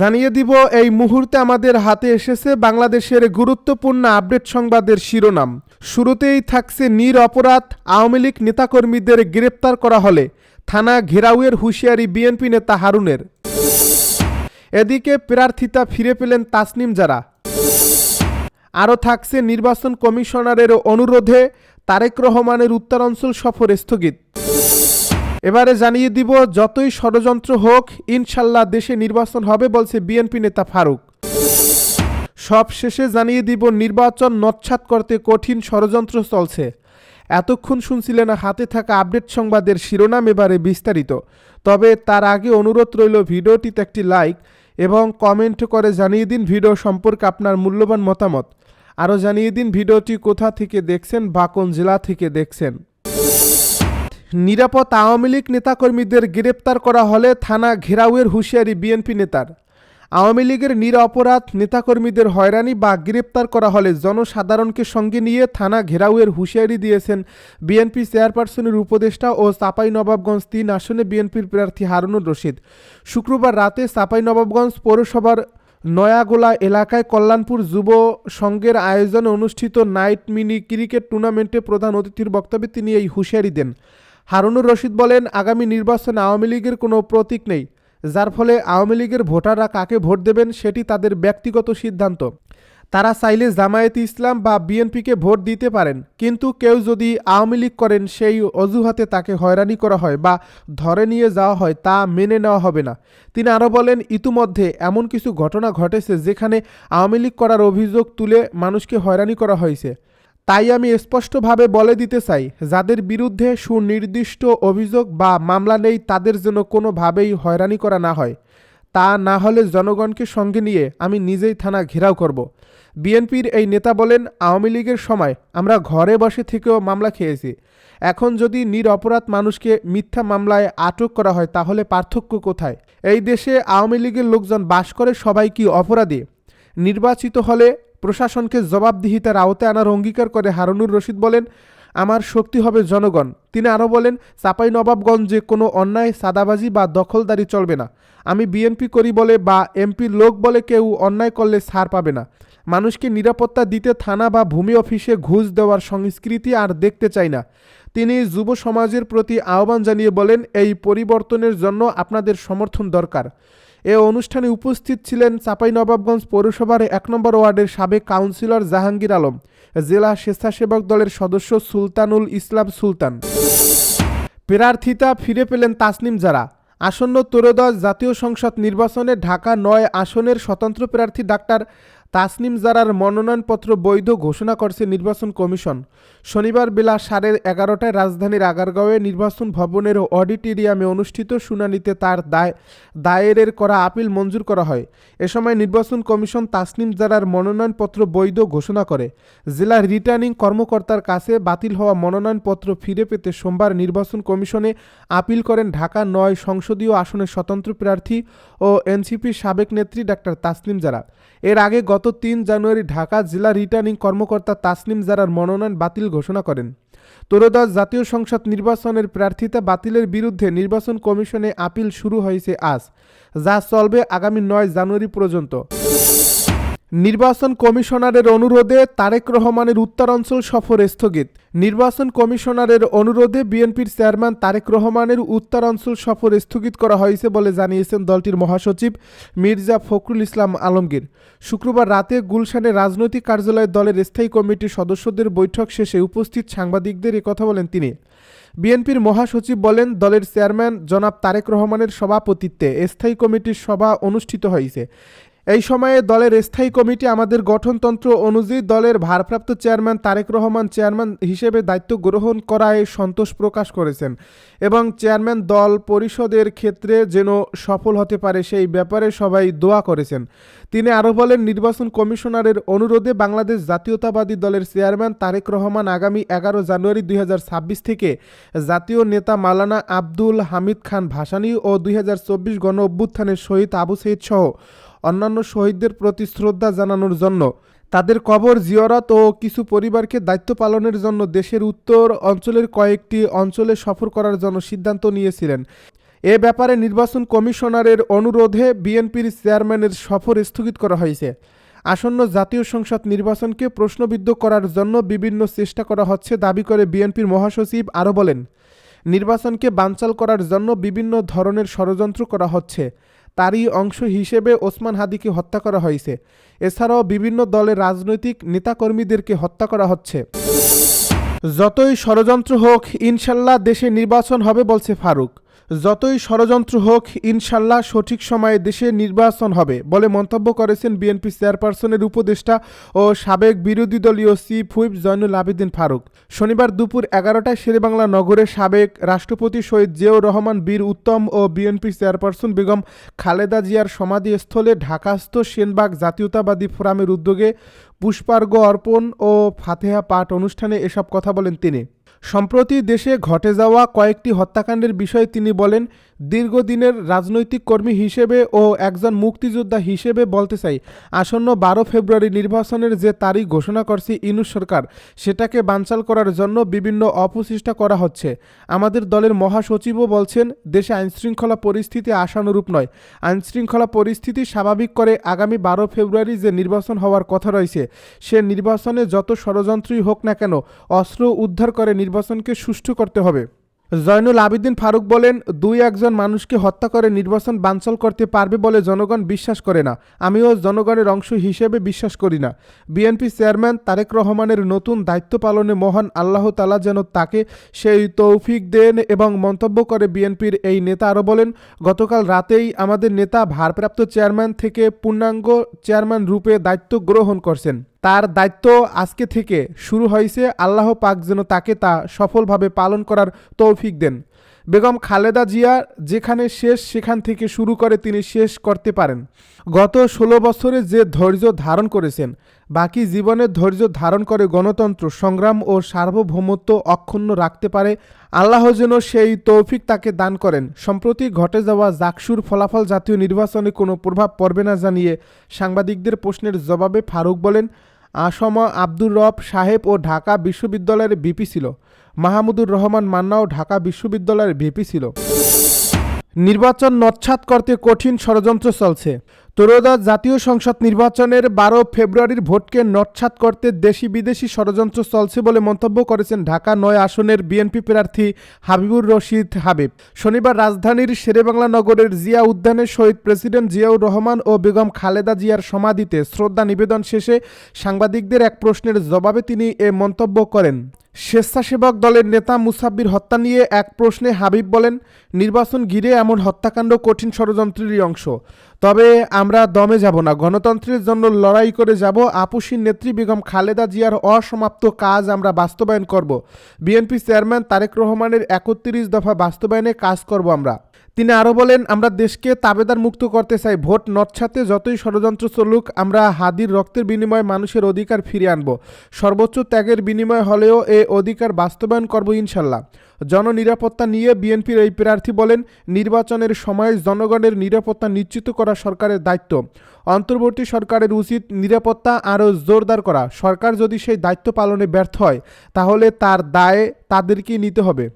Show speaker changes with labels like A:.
A: জানিয়ে দিব এই মুহূর্তে আমাদের হাতে এসেছে বাংলাদেশের গুরুত্বপূর্ণ আপডেট সংবাদের শিরোনাম। শুরুতেই থাকছে নিরপরাধ আওয়ামী লীগ নেতাকর্মীদের গ্রেপ্তার করা হলে থানা ঘেরাওয়ের হুঁশিয়ারি বিএনপি নেতা হারুনের। এদিকে প্রার্থিতা ফিরে পেলেন তাসনিম জারা। আরও থাকছে নির্বাচন কমিশনারের অনুরোধে তারেক রহমানের উত্তরাঞ্চল সফর স্থগিত। এবারে জানিয়ে দিব যতই ষড়যন্ত্র হোক ইনশাল্লাহ দেশে নির্বাচন হবে বলছে বিএনপি নেতা ফারুক। সব শেষে জানিয়ে দিব নির্বাচন নৎসাৎ করতে কঠিন ষড়যন্ত্র চলছে। এতক্ষণ শুনছিলেন হাতে থাকা আপডেট সংবাদের শিরোনাম, এবারে বিস্তারিত। তবে তার আগে অনুরোধ রইল ভিডিওটিতে একটি লাইক এবং কমেন্ট করে জানিয়ে দিন ভিডিও সম্পর্কে আপনার মূল্যবান মতামত। আরও জানিয়ে দিন ভিডিওটি কোথা থেকে দেখছেন বা কোন জেলা থেকে দেখছেন। নিরাপদ আওয়ামী লীগ নেতাকর্মীদের গ্রেপ্তার করা হলে থানা ঘেরাওয়ের হুঁশিয়ারি বিএনপি নেতার। আওয়ামী লীগের নিরপরাধ নেতাকর্মীদের হয়রানি বা গ্রেপ্তার করা হলে জনসাধারণকে সঙ্গে নিয়ে থানা ঘেরাওয়ের হুঁশিয়ারি দিয়েছেন বিএনপি চেয়ারপারসনের উপদেষ্টা ও চাঁপাইনবাবগঞ্জ ৩ আসনে বিএনপির প্রার্থী হারুনুর রশিদ। শুক্রবার রাতে চাঁপাইনবাবগঞ্জ পৌরসভার নয়াগোলা এলাকায় কল্যাণপুর যুব সংঘের আয়োজনে অনুষ্ঠিত নাইট মিনি ক্রিকেট টুর্নামেন্টে প্রধান অতিথির বক্তব্যে তিনি এই হুঁশিয়ারি দেন। হারুনুর রশিদ বলেন, আগামী নির্বাচনে আওয়ামী লীগের কোনো প্রতীক নেই, যার ফলে আওয়ামী লীগের ভোটাররা কাকে ভোট দেবেন সেটি তাদের ব্যক্তিগত সিদ্ধান্ত। তারা চাইলে জামায়াতে ইসলাম বা বিএনপিকে ভোট দিতে পারেন, কিন্তু কেউ যদি আওয়ামী লীগ করেন সেই অজুহাতে তাকে হয়রানি করা হয় বা ধরে নিয়ে যাওয়া হয় তা মেনে নেওয়া হবে না। তিনি আরও বলেন, ইতিমধ্যে এমন কিছু ঘটনা ঘটেছে যেখানে আওয়ামী লীগ করার অভিযোগ তুলে মানুষকে হয়রানি করা হয়েছে। তাই আমি স্পষ্টভাবে বলে দিতে চাই, যাদের বিরুদ্ধে সুনির্দিষ্ট অভিযোগ বা মামলা নেই তাদের যেন কোনোভাবেই হয়রানি করা না হয়। তা না হলে জনগণকে সঙ্গে নিয়ে আমি নিজেই থানা ঘেরাও করব। বিএনপির এই নেতা বলেন, আওয়ামী লীগের সময় আমরা ঘরে বসে থেকেও মামলা খেয়েছি। এখন যদি নিরপরাধ মানুষকে মিথ্যা মামলায় আটক করা হয় তাহলে পার্থক্য কোথায়? এই দেশে আওয়ামী লীগের লোকজন বাস করে, সবাই কি অপরাধী? নির্বাচিত হলে প্রশাসনকে জবাবদিহিতার আওতায় আনার অঙ্গীকার করে হারুনুর রশিদ বলেন, আমার শক্তি হবে জনগণ। তিনি আরও বলেন, চাঁপাইনবাবগঞ্জে কোনো অন্যায়, সাদাবাজি বা দখলদারি চলবে না। আমি বিএনপি করি বলে বা এমপির লোক বলে কেউ অন্যায় করলে ছাড় পাবে না। মানুষকে নিরাপত্তা দিতে থানা বা ভূমি অফিসে ঘুষ দেওয়ার সংস্কৃতি আর দেখতে চাই না। তিনি যুব সমাজের প্রতি আহ্বান জানিয়ে বলেন, এই পরিবর্তনের জন্য আপনাদের সমর্থন দরকার। এ অনুষ্ঠানে উপস্থিত ছিলেন চাঁপাইনবাবগঞ্জ পৌরসভার ১ নম্বর ওয়ার্ডের সাবেক কাউন্সিলর জাহাঙ্গীর আলম, জেলা স্বেচ্ছাসেবক দলের সদস্য সুলতানুল ইসলাম সুলতান। প্রার্থিতা ফিরে পেলেন তাসনিম জারা। আসন্ন ত্রয়োদশ জাতীয় সংসদ নির্বাচনে ঢাকা ৯ আসনের স্বতন্ত্র প্রার্থী ডাক্তার তাসনিম জারার মনোনয়নপত্র বৈধ ঘোষণা করছে নির্বাচন কমিশন। শনিবার বেলা 11:30টায় রাজধানীর আগারগাঁওয়ে নির্বাচন ভবনের অডিটোরিয়ামে অনুষ্ঠিত শুনানিতে তার দায়েরের করা আপিল মঞ্জুর করা হয়। এ সময় নির্বাচন কমিশন তাসনিম জারার মনোনয়নপত্র বৈধ ঘোষণা করে। জেলা রিটার্নিং কর্মকর্তার কাছে বাতিল হওয়া মনোনয়নপত্র ফিরে পেতে সোমবার নির্বাচন কমিশনে আপিল করেন ঢাকা ৯ সংসদীয় আসনের স্বতন্ত্র প্রার্থী ও এনসিপির সাবেক নেত্রী ডাক্তার তাসনিম জারা। এর আগে গত ৩ জানুয়ারি ঢাকা জেলা রিটার্নিং কর্মকর্তা তাসনিম জারার মনোনয়ন বাতিল ঘোষণা করেন। ত্রয়োদশ জাতীয় সংসদ নির্বাচনের প্রার্থিতা বাতিলের বিরুদ্ধে নির্বাচন কমিশনে আপিল শুরু হয়েছে আজ, যা চলবে আগামী ৯ জানুয়ারি পর্যন্ত। নির্বাচন কমিশনারের অনুরোধে তারেক রহমানের উত্তরাঞ্চল সফর স্থগিত। নির্বাচন কমিশনারের অনুরোধে বিএনপির চেয়ারম্যান তারেক রহমানের উত্তরাঞ্চল সফর স্থগিত করা হয়েছে বলে জানিয়েছেন দলটির মহাসচিব মির্জা ফখরুল ইসলাম আলমগীর। শুক্রবার রাতে গুলশানে রাজনৈতিক কার্যালয়ে দলের স্থায়ী কমিটির সদস্যদের বৈঠক শেষে উপস্থিত সাংবাদিকদের একথা বলেন তিনি। বিএনপির মহাসচিব বলেন, দলের চেয়ারম্যান জনাব তারেক রহমানের সভাপতিত্বে স্থায়ী কমিটির সভা অনুষ্ঠিত হয়েছে। এই সময়ে দলের স্থায়ী কমিটি আমাদের গঠনতন্ত্র অনুযায়ী দলের ভারপ্রাপ্ত চেয়ারম্যান তারেক রহমান চেয়ারম্যান হিসেবে দায়িত্ব গ্রহণ করায় সন্তোষ প্রকাশ করেছেন এবং চেয়ারম্যান দল পরিষদের ক্ষেত্রে যেন সফল হতে পারে সেই ব্যাপারে সবাই দোয়া করেছেন। তিনি আরও বলেন, নির্বাচন কমিশনারের অনুরোধে বাংলাদেশ জাতীয়তাবাদী দলের চেয়ারম্যান তারেক রহমান আগামী ১১ জানুয়ারি ২০২৬ থেকে জাতীয় নেতা মাওলানা আব্দুল হামিদ খান ভাসানী ও ২০২৪ গণ অভ্যুত্থানের শহীদ আবু সাঈদ সহ অন্যান্য শহীদদের প্রতি শ্রদ্ধা জানানোর জন্য, তাদের কবর জিয়ারত ও কিছু পরিবারকে দায়িত্ব পালনের জন্য দেশের উত্তর অঞ্চলের কয়েকটি অঞ্চলে সফর করার জন্য সিদ্ধান্ত নিয়েছিলেন। এ ব্যাপারে নির্বাচন কমিশনারের অনুরোধে বিএনপির চেয়ারম্যানের সফর স্থগিত করা হয়েছে। আসন্ন জাতীয় সংসদ নির্বাচনকে প্রশ্নবিদ্ধ করার জন্য বিভিন্ন চেষ্টা করা হচ্ছে দাবি করে বিএনপির মহাসচিব আরও বলেন, নির্বাচনকে বানচাল করার জন্য বিভিন্ন ধরনের ষড়যন্ত্র করা হচ্ছে। তারই অংশ হিসেবে ওসমান হাদিকে হত্যা করা হয়েছে। এছাড়াও বিভিন্ন দলের রাজনৈতিক নেতাকর্মীদেরকে হত্যা করা হচ্ছে। যতই ষড়যন্ত্র হোক ইনশাল্লাহ দেশে নির্বাচন হবে বলছে ফারুক। যতই ষড়যন্ত্র হোক ইনশাল্লাহ সঠিক সময়ে দেশে নির্বাচন হবে বলে মন্তব্য করেছেন বিএনপি চেয়ারপারসনের উপদেষ্টা ও সাবেক বিরোধী দলীয় চিফ হুইপ জয়নুল আবেদিন ফারুক শনিবার দুপুর 11টায় শেরেবাংলা নগরের সাবেক রাষ্ট্রপতি শহীদ জিয়াউর রহমান বীর উত্তম ও বিএনপি চেয়ারপারসন বেগম খালেদা জিয়ার সমাধিস্থলে ঢাকাস্থ সেনবাগ জাতীয়তাবাদী ফোরামের উদ্যোগে পুষ্পার্ঘ্য অর্পণ ও ফাতেহা পাঠ অনুষ্ঠানে এসব কথা বলেন তিনি। সম্প্রতি দেশে ঘটে যাওয়া কয়েকটি হত্যাকাণ্ডের বিষয়ে তিনি বলেন, দীর্ঘদিনের রাজনৈতিক কর্মী হিসেবে ও একজন মুক্তিযোদ্ধা হিসেবে বলতে চাই, আসন্ন 12 ফেব্রুয়ারি নির্বাচনের যে তারিখ ঘোষণা করছে ইউনূস সরকার, সেটাকে বানচাল করার জন্য বিভিন্ন অপচেষ্টা করা হচ্ছে। আমাদের দলের মহাসচিবও বলছেন, দেশে আইনশৃঙ্খলা পরিস্থিতি আশানুরূপ নয়। আইনশৃঙ্খলা পরিস্থিতি স্বাভাবিক করে আগামী 12 ফেব্রুয়ারি যে নির্বাচন হওয়ার কথা রয়েছে, সে নির্বাচনে যত ষড়যন্ত্রই হোক না কেন অস্ত্র উদ্ধার করে নির্বাচনকে সুষ্ঠু করতে হবে। জয়নুল আবেদিন ফারুক বলেন, 2-1 মানুষকে হত্যা করে নির্বাচন বানচাল করতে পারবে বলে জনগণ বিশ্বাস করে না। আমিও জনগণের অংশ হিসেবে বিশ্বাস করি না। বিএনপি চেয়ারম্যান তারেক রহমানের নতুন দায়িত্ব পালনে মহান আল্লাহ তাআলা যেন তাকে সেই তৌফিক দেন এবং মন্তব্য করে বিএনপির এই নেতা আরও বলেন, গতকাল রাতেই আমাদের নেতা ভারপ্রাপ্ত চেয়ারম্যান থেকে পূর্ণাঙ্গ চেয়ারম্যান রূপে দায়িত্ব গ্রহণ করছেন। তার দায়িত্ব আজকে থেকে শুরু হয়েছে। আল্লাহ পাক যেন তাকে তা সফলভাবে পালন করার তৌফিক দেন। বেগম খালেদা জিয়া যেখানে শেষ সেখান থেকে শুরু করে তিনি শেষ করতে পারেন। গত 16 বছরে যে ধৈর্য ধারণ করেছেন, বাকি জীবনের ধৈর্য ধারণ করে গণতন্ত্র সংগ্রাম ও সার্বভৌমত্ব অক্ষুণ্ণ রাখতে পারে। আল্লাহ যেন সেই তৌফিক তাকে দান করেন। সম্প্রতি ঘটে যাওয়া জাকসুর ফলাফল জাতীয় নির্বাচনে কোনো প্রভাব পড়বে না জানিয়ে সাংবাদিকদের প্রশ্নের জবাবে ফারুক বলেন, আসম আব্দুর রব সাহেব ও ঢাকা বিশ্ববিদ্যালয়ের ভিপি ছিল। মাহমুদুর রহমান মান্নাও ঢাকা বিশ্ববিদ্যালয়ের ভিপি ছিল। নির্বাচন নস্যাৎ করতে কঠিন ষড়যন্ত্র চলছে। ত্রয়োদশ জাতীয় সংসদ নির্বাচনের 12 ফেব্রুয়ারির ভোটকে নস্যাৎ করতে দেশি বিদেশি ষড়যন্ত্র চলছে বলে মন্তব্য করেছেন ঢাকা 9 আসনের বিএনপি প্রার্থী হাবিবুর রশিদ হাবিব। শনিবার রাজধানীর শেরেবাংলা নগরের জিয়া উদ্যানে শহীদ প্রেসিডেন্ট জিয়াউর রহমান ও বেগম খালেদা জিয়ার সমাধিতে শ্রদ্ধা নিবেদন শেষে সাংবাদিকদের এক প্রশ্নের জবাবে তিনি এ মন্তব্য করেন। স্বেচ্ছাসেবক দলের নেতা মুসাব্বির হত্যা নিয়ে এক প্রশ্নে হাবিব বলেন, নির্বাচন ঘিরে এমন হত্যাকাণ্ড কঠিন ষড়যন্ত্রেরই অংশ। তবে আমরা দমে যাব না, গণতন্ত্রের জন্য লড়াই করে যাব। আপসীর নেত্রী বেগম খালেদা জিয়ার অসমাপ্ত কাজ আমরা বাস্তবায়ন করব। বিএনপি চেয়ারম্যান তারেক রহমানের 31 দফা বাস্তবায়নে কাজ করব আমরা। তিনি আরও বলেন, আমরা দেশকে তাবেদার মুক্ত করতে চাই। ভোট নস্যাতে যতই ষড়যন্ত্র চলুক, আমরা হাদির রক্তের বিনিময়ে মানুষের অধিকার ফিরিয়ে আনব। সর্বোচ্চ ত্যাগের বিনিময় হলেও এ অধিকার বাস্তবায়ন করব ইনশাল্লাহ। জননিরাপত্তা নিয়ে বিএনপির এই প্রার্থী বলেন, নির্বাচনের সময় জনগণের নিরাপত্তা নিশ্চিত করা সরকারের দায়িত্ব। অন্তর্বর্তী সরকারের উচিত নিরাপত্তা আরও জোরদার করা। সরকার যদি সেই দায়িত্ব পালনে ব্যর্থ হয়, তাহলে তার দায় তাদেরকেই নিতে হবে।